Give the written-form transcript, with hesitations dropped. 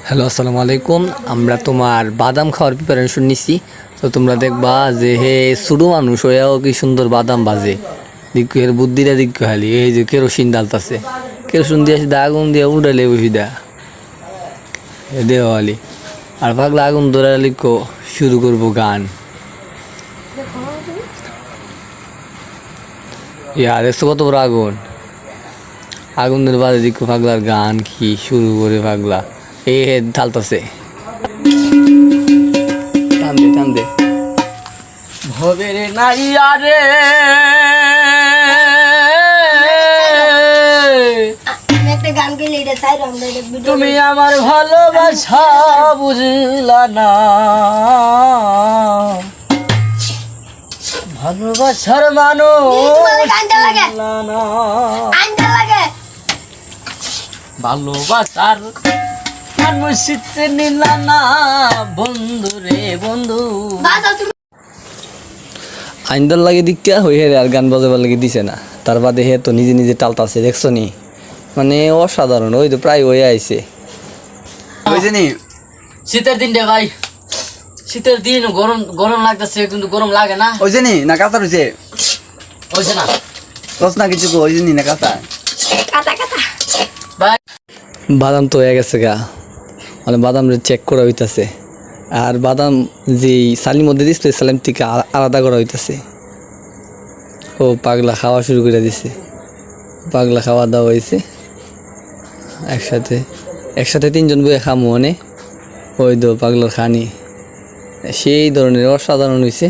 Hello, আসসালামু আলাইকুম। আমরা তোমার বাদাম খাওয়ার প্রিপারেশন নিছি। তো তোমরা দেখবা যে হে ছোটো মানুষ হয়েও কি সুন্দর বাদাম বাজে। দিকু এর বুদ্ধিটা দিকু খালি এই যে কেরোসিন ডালতাছে, কেরোসিন দিয়ে দা আগুন দিয়ে উঠালে বসি দা দেওয়ালি আর পাগলা আগুন ধরে লিখো শুরু করবো গান। ইয়া দেখছো কত বড় আগুন, আগুনের বাজে দিকু পাগলার গান কি শুরু করে পাগলা এ ঢালতাছে টান্দে টান্দে ভবের নাইয়া রে তুমি আমার ভালোবাসা বুঝলা না, ভালোবাসার মানুষ ভালোবাসার মানুষ নিলা না বন্ধু রে বন্ধু। আইনদার লাগে দিকটা হয়ে আর গান বাজাবার লাগে দিছে না, তার বাদে হে তো নিজে নিজে টালতাছে দেখছো নি, মানে অসাধারণ। ওই তো প্রায় হয়ে আইছে শীতের দিন রে ভাই, শীতের দিন গরম গরম লাগতেছে কিন্তু গরম লাগে না। ওই জানি না কাঁচা রয়েছে হয়েছে না রস না কিছু ওই জানি না কাঁচা ভাই। বাদাম তো হয়ে গেছে গা, মানে বাদাম চেক করা হইতাছে আর বাদাম যে সালির মধ্যে দিচ্ছে সালিম থেকে আলাদা করা হইতাছে। ও পাগলা খাওয়া শুরু করে দিছে, পাগলা খাওয়া দাওয়া হয়েছে একসাথে একসাথে তিনজন বয়ে খামো মানে ওই তো পাগলার খানি সেই ধরনের অসাধারণ হয়েছে।